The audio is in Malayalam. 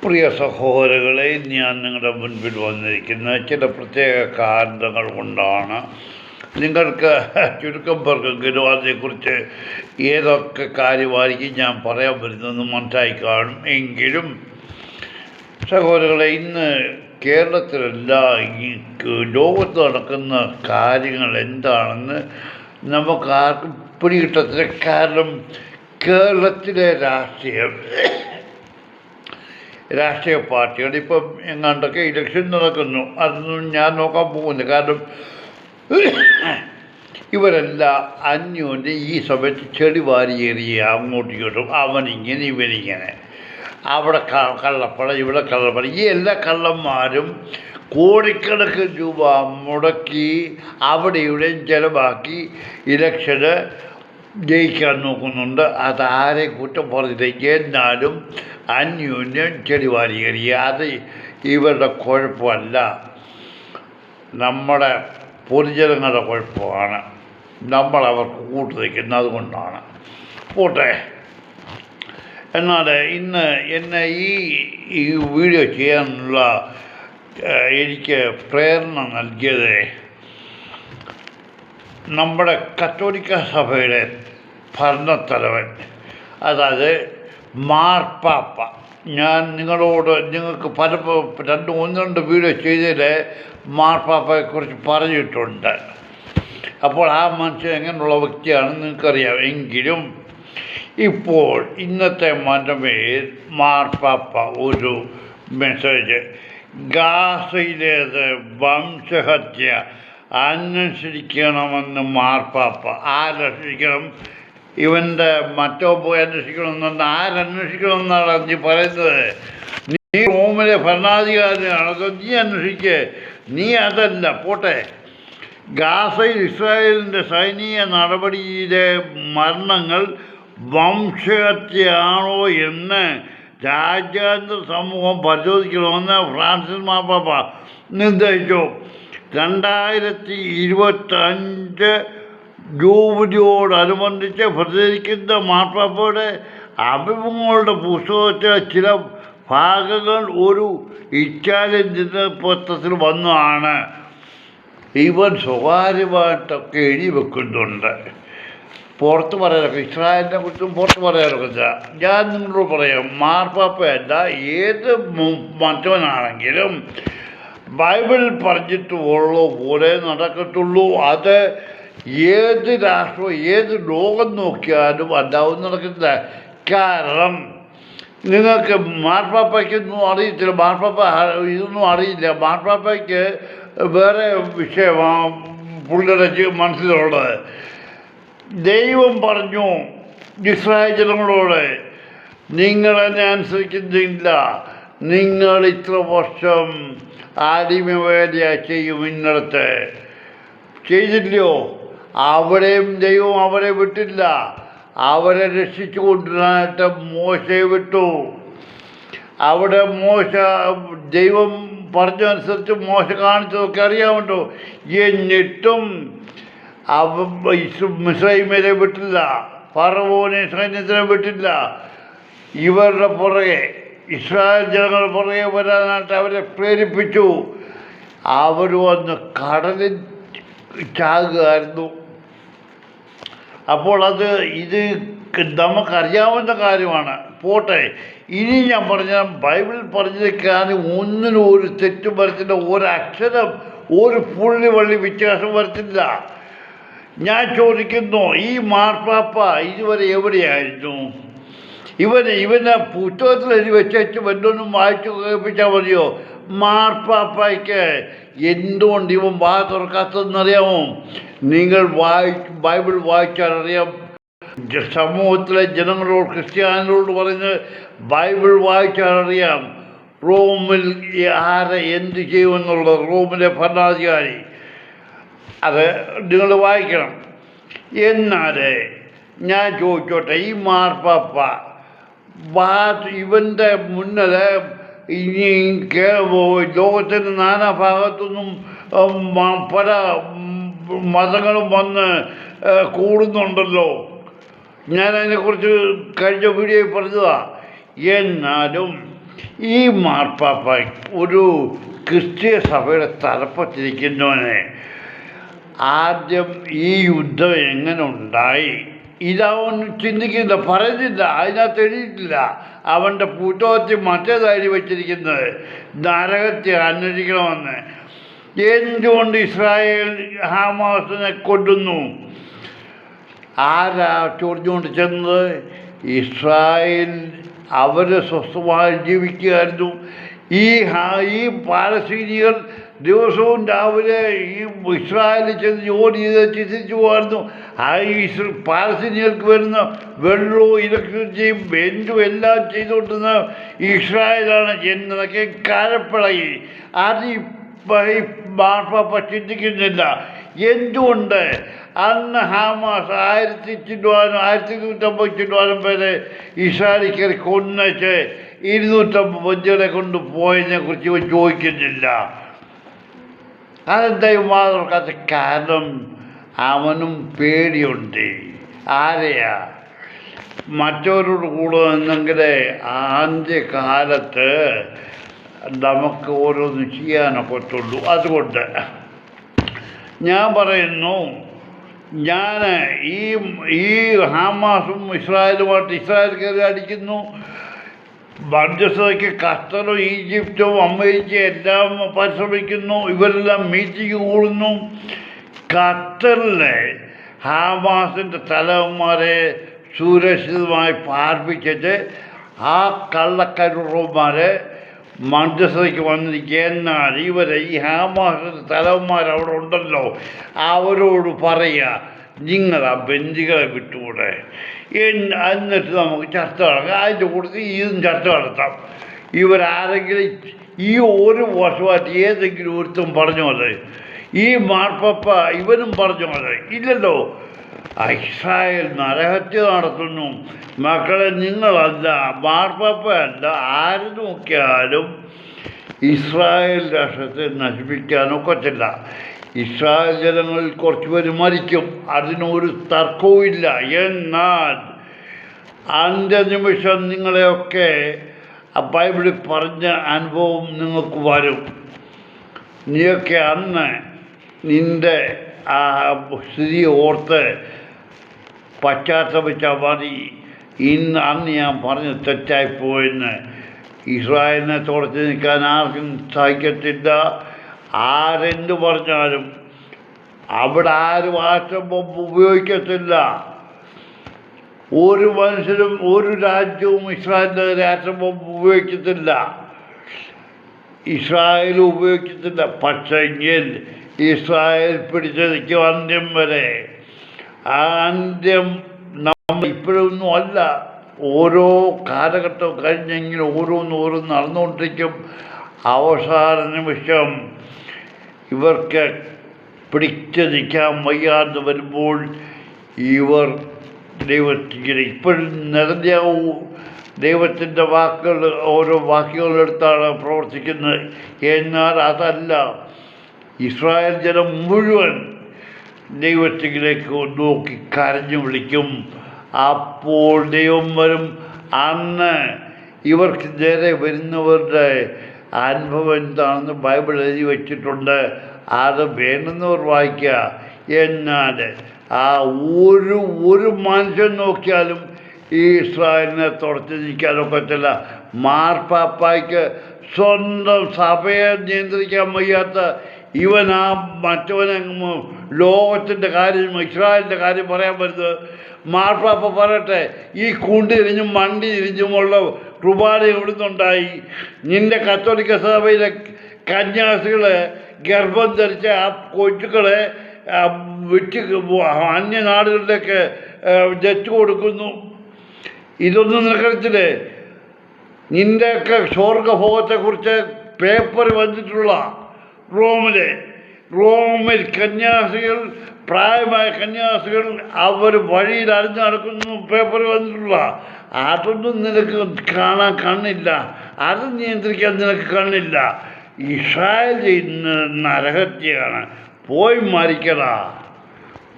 പ്രിയ സഹോദരങ്ങളെ, ഞാൻ നിങ്ങളുടെ മുൻപിൽ വന്നിരിക്കുന്ന ചില പ്രത്യേക കാരണങ്ങൾ കൊണ്ടാണ്. നിങ്ങൾക്ക് ചുരുക്കം പേർക്കെങ്കിലും അതേക്കുറിച്ച് ഏതൊക്കെ കാര്യമായിരിക്കും ഞാൻ പറയാൻ വരുന്നതെന്ന് മനസ്സിലായി കാണും. എങ്കിലും സഹോദരങ്ങളെ, ഇന്ന് കേരളത്തിലല്ല, ഈ ലോകത്ത് നടക്കുന്ന കാര്യങ്ങൾ എന്താണെന്ന് നമുക്ക് ആർക്കും പിടികിട്ടത്തില്ല. കാരണം കേരളത്തിലെ രാഷ്ട്രീയ പാർട്ടികൾ ഇപ്പം എങ്ങാണ്ടൊക്കെ ഇലക്ഷൻ നടക്കുന്നു. അതൊന്നും ഞാൻ നോക്കാൻ പോകുന്നു. കാരണം ഇവരെല്ലാം അന്യോന്യം ഈ സമയത്ത് ചെടി വാരി എറിയുക, അങ്ങോട്ടും ഇങ്ങോട്ടും, അവനിങ്ങനെ ഇവനിങ്ങനെ, അവിടെ കള്ളപ്പട, ഇവിടെ കള്ളപ്പട. ഈ എല്ലാ കള്ളന്മാരും കോടിക്കണക്കിന് രൂപ മുടക്കി അവിടെ ഇവിടെയും ചിലവാക്കി ഇലക്ഷന് ജയിക്കാൻ നോക്കുന്നുണ്ട്. അതാരെ കുറ്റം പറഞ്ഞില്ല. എന്നാലും അന്യോന്യം ചെടി വാരി എറിയുക, അത് ഇവരുടെ കുഴപ്പമല്ല, നമ്മുടെ പൊതുജനങ്ങളുടെ കുഴപ്പമാണ്. നമ്മളവർക്ക് കൂട്ടു നിൽക്കുന്നത് അതുകൊണ്ടാണ്. പോട്ടെ. എന്നാൽ ഇന്ന് എന്നെ ഈ വീഡിയോ ചെയ്യാനുള്ള എനിക്ക് പ്രേരണ നൽകിയത് നമ്മുടെ കത്തോലിക്ക സഭയുടെ ഭരണത്തലവൻ, അതായത് മാർപ്പാപ്പ. ഞാൻ നിങ്ങൾക്ക് ഒന്ന് രണ്ട് വീഡിയോ ചെയ്തതിൽ മാർപ്പാപ്പയെക്കുറിച്ച് പറഞ്ഞിട്ടുണ്ട്. അപ്പോൾ ആ മനുഷ്യൻ എങ്ങനെയുള്ള വ്യക്തിയാണെന്ന് നിങ്ങൾക്കറിയാം. എങ്കിലും ഇപ്പോൾ ഇന്നത്തെ മനമേൽ മാർപ്പാപ്പ ഒരു മെസ്സേജ്, ഗാസയിലേത് വംശഹത്യ അന്വേഷിക്കണമെന്ന് മാർപ്പാപ്പ. ആരന്വേഷിക്കണം? ഇവൻ്റെ മറ്റോ പോയി അന്വേഷിക്കണമെന്ന് ആരന്വേഷിക്കണമെന്നാണ് നീ പറയുന്നത്? നീ റോമിലെ ഭരണാധികാരിയാണ്, നീ അന്വേഷിക്കുക. നീ അതല്ല. പോട്ടെ. ഗാസയിൽ ഇസ്രായേലിൻ്റെ സൈനിക നടപടിയിലെ മരണങ്ങൾ വംശഹത്യയാണോ എന്ന് രാജ്യാന്തര സമൂഹം പരിശോധിക്കണമെന്ന് ഫ്രാൻസിസ് മാർപ്പാപ്പ നിർദ്ദേശിച്ചു. 2025 ജൂബിലിയോടനുബന്ധിച്ച് പ്രചരിക്കുന്ന മാർപ്പാപ്പയുടെ അഭിമുഖങ്ങളുടെ പുസ്തകത്തിലെ ചില ഭാഗങ്ങൾ ഒരു ഇറ്റാലിയൻ ദിനപത്രത്തിൽ വന്നതാണ്. ഇവൻ സ്വകാര്യമായിട്ടൊക്കെ എഴുതി വെക്കുന്നുണ്ട്. പുറത്ത് പറയാനൊക്കെ, ഇസ്രായേലിനെ കുറിച്ചും പുറത്ത് പറയാനൊക്കെ. ഞാൻ നിങ്ങളോട് പറയാം, മാർപ്പാപ്പയല്ല, ഏത് മറ്റവനാണെങ്കിലും ബൈബിളിൽ പറഞ്ഞിട്ടുള്ള പോലെ നടക്കത്തുള്ളൂ. അത് ഏത് രാഷ്ട്രവും ഏത് ലോകം നോക്കിയാലും അല്ലാവും നടക്കത്തില്ല. കാരണം നിങ്ങൾക്ക് മാർപ്പാപ്പയ്ക്കൊന്നും അറിയത്തില്ല, മാർപ്പാപ്പ ഇതൊന്നും അറിയില്ല. മാർപ്പാപ്പയ്ക്ക് വേറെ വിഷയമാണ് പുള്ളിയുടെ മനസ്സിലുള്ളത്. ദൈവം പറഞ്ഞു ഇസ്രായേൽ ജനങ്ങളോട്, നിങ്ങളെന്നെ അനുസരിക്കുന്നില്ല, നിങ്ങൾ ഇത്ര വർഷം അടിമവേല ചെയ്യും ഇന്നടത്ത്. ചെയ്തില്ലയോ? അവിടെയും ദൈവം അവരെ വിട്ടില്ല. അവരെ രക്ഷിച്ചു കൊണ്ടുവരാനായിട്ട് മോശയെ വിട്ടു. അവിടെ ദൈവം പറഞ്ഞതനുസരിച്ച് മോശ കാണിച്ചതൊക്കെ അറിയാമല്ലോ. എന്നിട്ടും മിസ്രയീമിനെ വിട്ടില്ല, ഫറവോനെ സൈന്യത്തിനെ വിട്ടില്ല. ഇവരുടെ പുറകെ, ഇസ്രായേൽ ജനങ്ങളുടെ പുറകെ വരാനായിട്ട് അവരെ പ്രേരിപ്പിച്ചു. അവർ വന്ന് കടലിൽ ചാകുകയായിരുന്നു. അപ്പോൾ ഇത് നമുക്കറിയാവുന്ന കാര്യമാണ്. പോട്ടെ. ഇനി ഞാൻ പറഞ്ഞാൽ ബൈബിളിൽ പറഞ്ഞിരിക്കാൻ ഒന്നിനും ഒരു തെറ്റും വരത്തില്ല, ഒരക്ഷരം ഒരു പുള്ളി വള്ളി വ്യത്യാസം വരത്തില്ല. ഞാൻ ചോദിക്കുന്നു, ഈ മാർപ്പാപ്പ ഇതുവരെ എവിടെയായിരുന്നു? ഇവനെ പുസ്തകത്തിൽ എഴുതി വെച്ചു വല്ലൊന്നും വായിച്ചു കേൾപ്പിച്ചാൽ മതിയോ? മാർപ്പാപ്പയ്ക്ക് എന്തുകൊണ്ട് ഇവൻ വാ തുറക്കാത്തതെന്നറിയാമോ? നിങ്ങൾ ബൈബിൾ വായിച്ചാൽ അറിയാം. സമൂഹത്തിലെ ജനങ്ങളോട്, ക്രിസ്ത്യാനികളോട് പറയുന്നത് ബൈബിൾ വായിച്ചാൽ അറിയാം. റോമിൽ ആരെ എന്ത് ചെയ്യുമെന്നുള്ളത്, റോമിലെ ഭരണാധികാരി, അത് നിങ്ങൾ വായിക്കണം. എന്നാൽ ഞാൻ ചോദിച്ചോട്ടെ, ഈ മാർപ്പാപ്പ ഇവൻ്റെ മുന്നിൽ ഇനി ലോകത്തിൻ്റെ നാനാഭാഗത്തുനിന്നും പല മതങ്ങളും വന്ന് കൂടുന്നുണ്ടല്ലോ. ഞാൻ അതിനെക്കുറിച്ച് കഴിഞ്ഞ വീഡിയോയിൽ പറഞ്ഞതാണ്. എന്നാലും ഈ മാർപ്പാപ്പ ഒരു ക്രിസ്തീയ സഭയുടെ തലപ്പത്തിരിക്കുന്നവനെ ആദ്യം ഈ യുദ്ധം എങ്ങനെ ഉണ്ടായി ഇതവൻ ചിന്തിക്കുന്നില്ല, പറയുന്നില്ല, അതിനകത്ത് എഴുതിയിട്ടില്ല. അവൻ്റെ പുസ്തകത്തിൽ മറ്റേതായി വെച്ചിരിക്കുന്നത് നരകത്തെ അന്വേഷിക്കണമെന്ന്. എന്തുകൊണ്ട് ഇസ്രായേൽ ഹമാസിനെ കൊല്ലുന്നു? ആരാ ചൊറിഞ്ഞുകൊണ്ട് ചെന്നത്? ഇസ്രായേൽ അവർ സ്വസ്ഥമായി ജീവിക്കുകയായിരുന്നു. ഈ പാലസ്തീനികൾ ദിവസവും രാവിലെ ഈ ഇസ്രായേലിൽ ചെന്ന് ജോലി ചെയ്ത് ചിന്തിച്ചു പോകുമായിരുന്നു. ആ പാലസ്തീനികൾക്ക് വരുന്ന വെള്ളവും ഇലക്ട്രിസിറ്റിയും എന്തും എല്ലാം ചെയ്തുകൊണ്ടിരുന്ന ഇസ്രായേലാണ് എന്നതൊക്കെ കരപ്പിളകി. അത് ഈ മാർപ്പാപ്പ ചിന്തിക്കുന്നില്ല. എന്തുകൊണ്ട് അന്ന് ഹമാസ് 1250 പേരെ ഇസ്രായേലിൽ കൊന്നേച്ച് 250 ബന്ധുക്കളെ കൊണ്ട് പോയതിനെ കുറിച്ച് ഇവൻ ചോദിക്കുന്നില്ല. അതെന്തായി മാതൃക്കാത്ത? കാരണം അവനും പേടിയുണ്ട്. ആരെയാ? മറ്റവരോട് കൂടെ നിന്നെങ്കിൽ ആദ്യകാലത്ത് നമുക്ക് ഓരോന്ന് ചെയ്യാനൊക്കത്തുള്ളൂ. അതുകൊണ്ട് ഞാൻ പറയുന്നു, ഞാൻ ഈ ഹമാസും ഇസ്രായേലുമായിട്ട് ഇസ്രായേൽ കയറി അടിക്കുന്നു. മധ്യസ്ഥതയ്ക്ക് ഖത്തറും ഈജിപ്തും അമേരിക്കയും എല്ലാം പരിശ്രമിക്കുന്നു. ഇവരെല്ലാം മീറ്റിംഗ് കൂടുന്നു. ഖത്തറിലെ ഹമാസിൻ്റെ തലവന്മാരെ സുരക്ഷിതമായി പാർപ്പിച്ചിട്ട് ആ കള്ളക്കരുറന്മാരെ മധ്യസ്ഥതയ്ക്ക് വന്നിരിക്കുക. എന്നാൽ ഇവരെ ഈ ഹമാസിൻ്റെ തലവന്മാർ അവിടെ ഉണ്ടല്ലോ, അവരോട് പറയുക, നിങ്ങൾ ആ ബന്ദികളെ വിട്ടുകൂടെ, എന്നിട്ട് നമുക്ക് ചർച്ച നടക്കാം. അതിൻ്റെ കൂട്ടത്തിൽ ഇതും ചർച്ച നടത്താം. ഇവരാരെങ്കിലും ഈ ഒരു വർഷമായിട്ട് ഏതെങ്കിലും ഒരുത്തും പറഞ്ഞോ? അത് ഈ മാർപ്പാപ്പ ഇവനും പറഞ്ഞോ? അത് ഇല്ലല്ലോ. ഇസ്രായേൽ നരഹത്യ നടത്തുന്നു. മക്കളെ, നിങ്ങളല്ല, മാർപ്പാപ്പ അല്ല, ആര് നോക്കിയാലും ഇസ്രായേൽ രാഷ്ട്രത്തെ നശിപ്പിക്കാനൊക്കത്തില്ല. ഇസ്രായേൽ ജനങ്ങളിൽ കുറച്ച് പേര് മരിക്കും, അതിനൊരു തർക്കവും ഇല്ല. എന്നാൽ അന്ത്യനിമിഷം നിങ്ങളെയൊക്കെ ബൈബിളിൽ പറഞ്ഞ അനുഭവം നിങ്ങൾക്ക് വരും. നീയൊക്കെ അന്ന് നിൻ്റെ ആ സ്ഥിതി ഓർത്ത് പശ്ചാത്തപിച്ചാൽ മതി. അന്ന് ഞാൻ പറഞ്ഞ് തെറ്റായിപ്പോയെന്ന്. ഇസ്രായേലിനെ തുടച്ച് നിൽക്കാൻ ആർക്കും സഹിക്കത്തില്ല. ആരെന്ത് പറഞ്ഞാലും അവിടെ ആരും ആറ്റം ബോംബ് ഉപയോഗിക്കത്തില്ല. ഒരു മനുഷ്യരും ഒരു രാജ്യവും ഇസ്രായേലിനെതിരെ ആറ്റം ബോംബ് ഉപയോഗിക്കത്തില്ല. ഇസ്രായേൽ ഉപയോഗിക്കത്തില്ല. പക്ഷെങ്കിൽ ഇസ്രായേൽ പിടിച്ചു നിൽക്കും അന്ത്യം വരെ. ആ അന്ത്യം നമ്മൾ ഇപ്പോഴൊന്നും അല്ല, ഓരോ കാലഘട്ടം കഴിഞ്ഞെങ്കിലും ഓരോന്ന് നടന്നുകൊണ്ടിരിക്കും. അവസാന നിമിഷം ഇവർക്ക് പിടിച്ചു നിൽക്കാൻ വയ്യാതെ വരുമ്പോൾ ഇവർ ദൈവത്തിൻ്റെ ഇപ്പോഴും നിറഞ്ഞാവൂ ദൈവത്തിൻ്റെ വാക്കുകൾ ഓരോ വാക്കുകളെടുത്താണ് പ്രവർത്തിക്കുന്നത്. എന്നാൽ അതല്ല, ഇസ്രായേൽ ജനം മുഴുവൻ ദൈവത്തിലേക്ക് നോക്കി കരഞ്ഞു വിളിക്കും. അപ്പോൾ ദൈവം വരും. അന്ന് ഇവർക്ക് നേരെ വരുന്നവരുടെ അനുഭവം എന്താണെന്ന് ബൈബിൾ എഴുതി വച്ചിട്ടുണ്ട്. അത് വേണ്ടുന്നവർ വായിക്കുക. എന്നാൽ ആ ഒരു മനുഷ്യൻ നോക്കിയാലും ഈ ഇസ്രായേലിനെ തുടച്ച് നിൽക്കാനൊക്കത്തില്ല. മാർപ്പാപ്പായ്ക്ക് സ്വന്തം സഭയെ നിയന്ത്രിക്കാൻ വയ്യാത്ത ഇവൻ ആ മറ്റവനെ ലോകത്തിൻ്റെ കാര്യം ഇസ്രായേലിൻ്റെ കാര്യം പറയാൻ വരുന്നത്. മാർപ്പാപ്പ പറയട്ടെ, ഈ കുണ്ടി തിരിഞ്ഞും മണ്ടി തിരിഞ്ഞുമുള്ള കുർബാന എവിടുന്നുണ്ടായി? നിൻ്റെ കത്തോലിക്ക സഭയിലെ കന്യാസികളെ ഗർഭം ധരിച്ച ആ കൊച്ചുക്കളെ വിറ്റ് അന്യനാടുകളിലേക്ക് ജറ്റ് കൊടുക്കുന്നു. ഇതൊന്നും നിനക്കറിയത്തില്ലേ? നിൻ്റെയൊക്കെ സ്വർഗഭോഗത്തെക്കുറിച്ച് പേപ്പർ വന്നിട്ടുള്ള റോമിൽ കന്യാസികൾ, പ്രായമായ കന്യാസികൾ അവർ വഴിയിൽ അറിഞ്ഞു നടക്കുന്നു, പേപ്പർ വന്നിട്ടുള്ള. അതൊന്നും നിനക്ക് കാണാൻ കണ്ണില്ല, അത് നിയന്ത്രിക്കാൻ നിനക്ക് കണ്ണില്ല. ഇസ്രായേൽ ചെയ്യുന്ന നരഹത്യയാണ്. പോയി മരിക്കടാ.